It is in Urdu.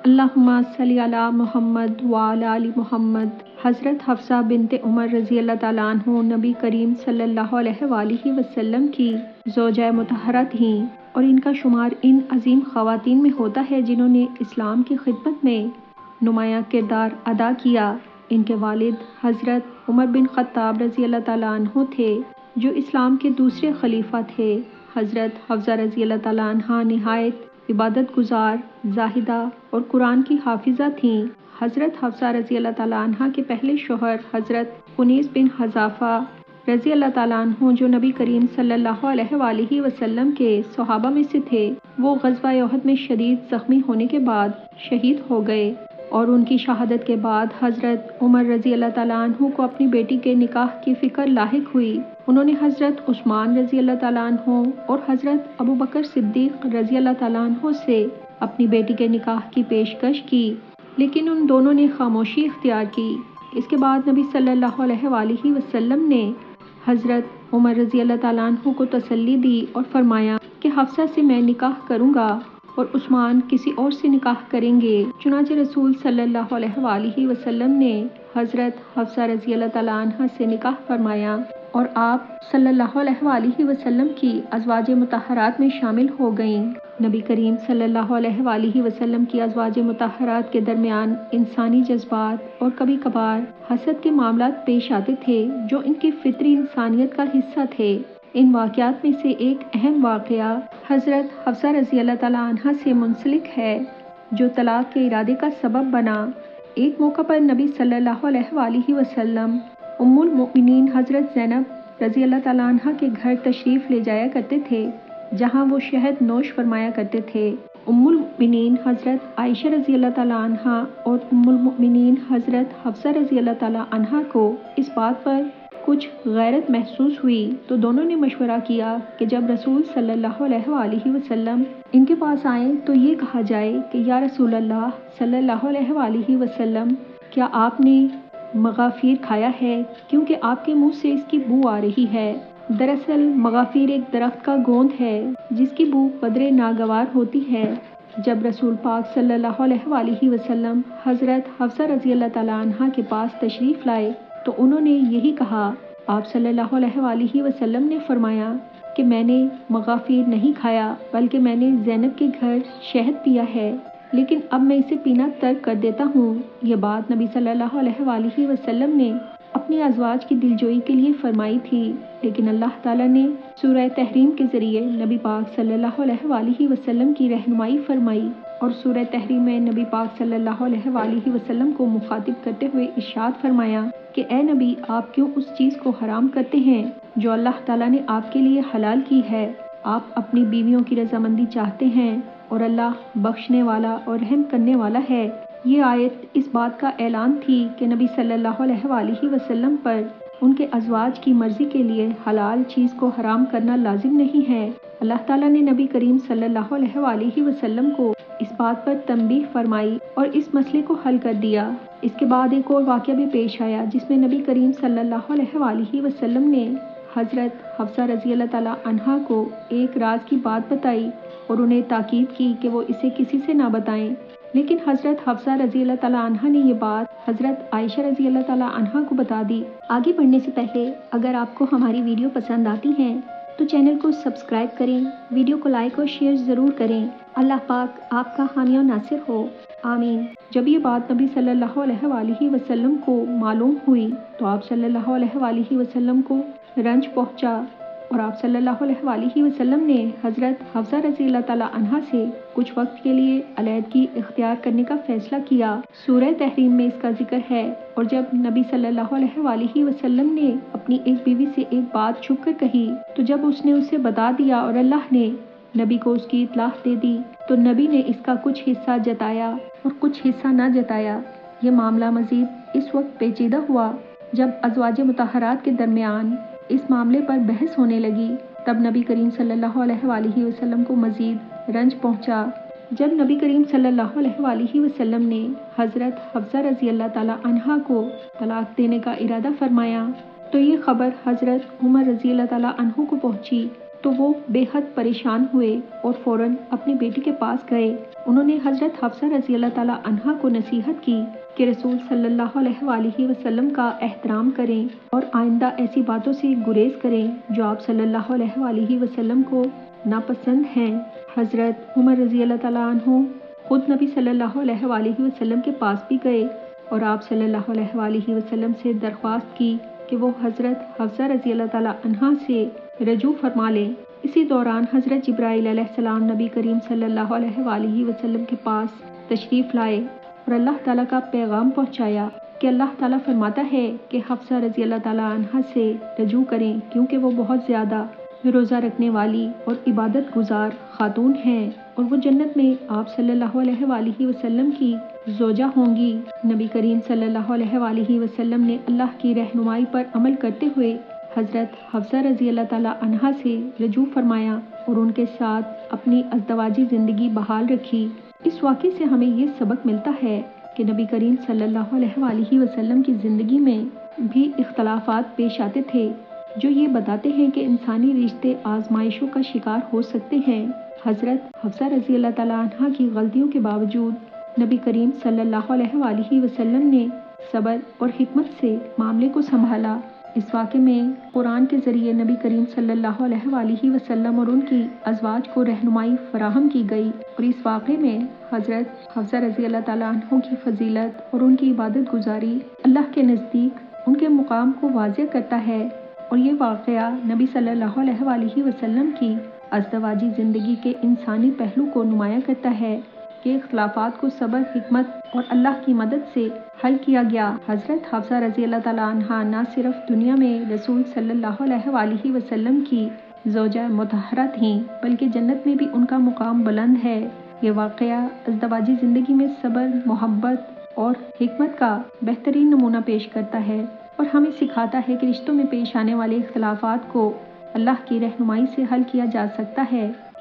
اللہم صلی علی محمد وعلی آل محمد۔ حضرت حفصہ بنت عمر رضی اللہ تعالیٰ عنہ نبی کریم صلی اللہ علیہ وآلہ وسلم کی زوجہ مطہرہ تھیں اور ان کا شمار ان عظیم خواتین میں ہوتا ہے جنہوں نے اسلام کی خدمت میں نمایاں کردار ادا کیا۔ ان کے والد حضرت عمر بن خطاب رضی اللہ تعالیٰ عنہ تھے جو اسلام کے دوسرے خلیفہ تھے۔ حضرت حفصہ رضی اللہ تعالیٰ عنہ نہایت عبادت گزار، زاہدہ اور قرآن کی حافظہ تھیں۔ حضرت حفصہ رضی اللہ تعالیٰ عنہ کے پہلے شوہر حضرت انیس بن حذافہ رضی اللہ تعالیٰ عنہ جو نبی کریم صلی اللہ علیہ وآلہ وسلم کے صحابہ میں سے تھے، وہ غزوہ احد میں شدید زخمی ہونے کے بعد شہید ہو گئے اور ان کی شہادت کے بعد حضرت عمر رضی اللہ تعالیٰ عنہ کو اپنی بیٹی کے نکاح کی فکر لاحق ہوئی۔ انہوں نے حضرت عثمان رضی اللہ تعالیٰ عنہ اور حضرت ابوبکر صدیق رضی اللہ تعالیٰ عنہ سے اپنی بیٹی کے نکاح کی پیشکش کی، لیکن ان دونوں نے خاموشی اختیار کی۔ اس کے بعد نبی صلی اللہ علیہ وآلہ وسلم نے حضرت عمر رضی اللہ تعالیٰ عنہ کو تسلی دی اور فرمایا کہ حفصہ سے میں نکاح کروں گا اور عثمان کسی اور سے نکاح کریں گے۔ چنانچہ رسول صلی اللہ علیہ وآلہ وسلم نے حضرت حفصہ رضی اللہ تعالیٰ عنہ سے نکاح فرمایا اور آپ صلی اللہ علیہ وآلہ وسلم کی ازواج مطہرات میں شامل ہو گئیں۔ نبی کریم صلی اللہ علیہ وآلہ وسلم کی ازواج مطہرات کے درمیان انسانی جذبات اور کبھی کبھار حسد کے معاملات پیش آتے تھے جو ان کی فطری انسانیت کا حصہ تھے۔ ان واقعات میں سے ایک اہم واقعہ حضرت حفصہ رضی اللہ تعالیٰ عنہ سے منسلک ہے جو طلاق کے ارادے کا سبب بنا۔ ایک موقع پر نبی صلی اللہ علیہ وآلہ وسلم ام المؤمنین حضرت زینب رضی اللہ تعالیٰ عنہ کے گھر تشریف لے جایا کرتے تھے جہاں وہ شہد نوش فرمایا کرتے تھے۔ ام المؤمنین حضرت عائشہ رضی اللہ تعالیٰ عنہ اور ام المؤمنین حضرت حفصہ رضی اللہ تعالیٰ عنہ کو اس بات پر کچھ غیرت محسوس ہوئی تو دونوں نے مشورہ کیا کہ جب رسول صلی اللہ علیہ وآلہ وسلم ان کے پاس آئیں تو یہ کہا جائے کہ یا رسول اللہ صلی اللہ علیہ وآلہ وسلم، کیا آپ نے مغافیر کھایا ہے؟ کیونکہ آپ کے منہ سے اس کی بو آ رہی ہے۔ دراصل مغافیر ایک درخت کا گوند ہے جس کی بو قدرے ناگوار ہوتی ہے۔ جب رسول پاک صلی اللہ علیہ وآلہ وسلم حضرت حفصہ رضی اللہ تعالیٰ عنہ کے پاس تشریف لائے تو انہوں نے یہی کہا۔ آپ صلی اللہ علیہ وآلہ وسلم نے فرمایا کہ میں نے مغافیر نہیں کھایا بلکہ میں نے زینب کے گھر شہد پیا ہے، لیکن اب میں اسے پینا ترک کر دیتا ہوں۔ یہ بات نبی صلی اللہ علیہ وآلہ وسلم نے اپنی ازواج کی دلجوئی کے لیے فرمائی تھی، لیکن اللہ تعالیٰ نے سورہ تحریم کے ذریعے نبی پاک صلی اللہ علیہ وآلہ وسلم کی رہنمائی فرمائی اور سورہ تحریم میں نبی پاک صلی اللہ علیہ وآلہ وسلم کو مخاطب کرتے ہوئے ارشاد فرمایا کہ اے نبی، آپ کیوں اس چیز کو حرام کرتے ہیں جو اللہ تعالیٰ نے آپ کے لیے حلال کی ہے؟ آپ اپنی بیویوں کی رضامندی چاہتے ہیں اور اللہ بخشنے والا اور رحم کرنے والا ہے۔ یہ آیت اس بات کا اعلان تھی کہ نبی صلی اللہ علیہ وآلہ وسلم پر ان کے ازواج کی مرضی کے لیے حلال چیز کو حرام کرنا لازم نہیں ہے۔ اللہ تعالیٰ نے نبی کریم صلی اللہ علیہ وآلہ وسلم کو اس بات پر تنبیہ فرمائی اور اس مسئلے کو حل کر دیا۔ اس کے بعد ایک اور واقعہ بھی پیش آیا جس میں نبی کریم صلی اللہ علیہ وآلہ وسلم نے حضرت حفصہ رضی اللہ تعالیٰ عنہ کو ایک راز کی بات بتائی اور انہیں تاکید کی کہ وہ اسے کسی سے نہ بتائیں، لیکن حضرت حفصہ رضی اللہ تعالیٰ عنہ نے یہ بات حضرت عائشہ رضی اللہ تعالیٰ عنہ کو بتا دی۔ آگے بڑھنے سے پہلے اگر آپ کو ہماری ویڈیو پسند آتی ہیں تو چینل کو سبسکرائب کریں، ویڈیو کو لائک اور شیئر ضرور کریں۔ اللہ پاک آپ کا حامی و ناصر ہو، آمین۔ جب یہ بات نبی صلی اللہ علیہ وآلہ وسلم کو معلوم ہوئی تو آپ صلی اللہ علیہ وآلہ وسلم کو رنج پہنچا اور آپ صلی اللہ علیہ وآلہ وسلم نے حضرت حفصہ رضی اللہ تعالیٰ عنہ سے کچھ وقت کے لیے علیحدگی اختیار کرنے کا فیصلہ کیا۔ سورہ تحریم میں اس کا ذکر ہے اور جب نبی صلی اللہ علیہ وآلہ وسلم نے اپنی ایک بیوی سے ایک بات چھپ کر کہی تو جب اس نے اسے بتا دیا اور اللہ نے نبی کو اس کی اطلاع دے دی تو نبی نے اس کا کچھ حصہ جتایا اور کچھ حصہ نہ جتایا۔ یہ معاملہ مزید اس وقت پیچیدہ ہوا جب ازواج مطہرات کے درمیان اس معاملے پر بحث ہونے لگی، تب نبی کریم صلی اللہ علیہ وآلہ وسلم کو مزید رنج پہنچا۔ جب نبی کریم صلی اللہ علیہ وآلہ وسلم نے حضرت حفصہ رضی اللہ تعالیٰ عنہ کو طلاق دینے کا ارادہ فرمایا تو یہ خبر حضرت عمر رضی اللہ تعالیٰ عنہ کو پہنچی۔ تو وہ بے حد پریشان ہوئے اور فوراً اپنی بیٹی کے پاس گئے۔ انہوں نے حضرت حفصہ رضی اللہ تعالیٰ عنہا کو نصیحت کی کہ رسول صلی اللہ علیہ وآلہ وسلم کا احترام کریں اور آئندہ ایسی باتوں سے گریز کریں جو آپ صلی اللہ علیہ وآلہ وسلم کو ناپسند ہیں۔ حضرت عمر رضی اللہ تعالیٰ عنہ خود نبی صلی اللہ علیہ وآلہ وسلم کے پاس بھی گئے اور آپ صلی اللہ علیہ وآلہ وسلم سے درخواست کی کہ وہ حضرت حفصہ رضی اللہ تعالیٰ عنہا سے رجوع فرما لیں۔ اسی دوران حضرت جبرائیل علیہ السلام نبی کریم صلی اللہ علیہ وآلہ وسلم کے پاس تشریف لائے اور اللہ تعالیٰ کا پیغام پہنچایا کہ اللہ تعالیٰ فرماتا ہے کہ حفصہ رضی اللہ تعالیٰ عنہا سے رجوع کریں کیونکہ وہ بہت زیادہ روزہ رکھنے والی اور عبادت گزار خاتون ہیں اور وہ جنت میں آپ صلی اللہ علیہ وآلہ وسلم کی زوجہ ہوں گی۔ نبی کریم صلی اللہ علیہ وآلہ وسلم نے اللہ کی رہنمائی پر عمل کرتے ہوئے حضرت حفصہ رضی اللہ تعالیٰ عنہا سے رجوع فرمایا اور ان کے ساتھ اپنی ازدواجی زندگی بحال رکھی۔ اس واقعے سے ہمیں یہ سبق ملتا ہے کہ نبی کریم صلی اللہ علیہ وآلہ وسلم کی زندگی میں بھی اختلافات پیش آتے تھے جو یہ بتاتے ہیں کہ انسانی رشتے آزمائشوں کا شکار ہو سکتے ہیں۔ حضرت حفصہ رضی اللہ تعالیٰ عنہا کی غلطیوں کے باوجود نبی کریم صلی اللہ علیہ وآلہ وسلم نے صبر اور حکمت سے معاملے کو سنبھالا۔ اس واقعے میں قرآن کے ذریعے نبی کریم صلی اللہ علیہ وآلہ وسلم اور ان کی ازواج کو رہنمائی فراہم کی گئی اور اس واقعے میں حضرت حفصہ رضی اللہ تعالیٰ عنہ کی فضیلت اور ان کی عبادت گزاری اللہ کے نزدیک ان کے مقام کو واضح کرتا ہے اور یہ واقعہ نبی صلی اللہ علیہ وآلہ وسلم کی ازدواجی زندگی کے انسانی پہلو کو نمایاں کرتا ہے کہ اختلافات کو صبر، حکمت اور اللہ کی مدد سے حل کیا گیا۔ حضرت حفصہ رضی اللہ تعالیٰ عنہا نہ صرف دنیا میں رسول صلی اللہ علیہ وآلہ وسلم کی زوجہ مطہرہ تھیں بلکہ جنت میں بھی ان کا مقام بلند ہے۔ یہ واقعہ ازدواجی زندگی میں صبر، محبت اور حکمت کا بہترین نمونہ پیش کرتا ہے اور ہمیں سکھاتا ہے کہ رشتوں میں پیش آنے والے اختلافات کو اللہ کی رہنمائی سے حل کیا جا سکتا ہے۔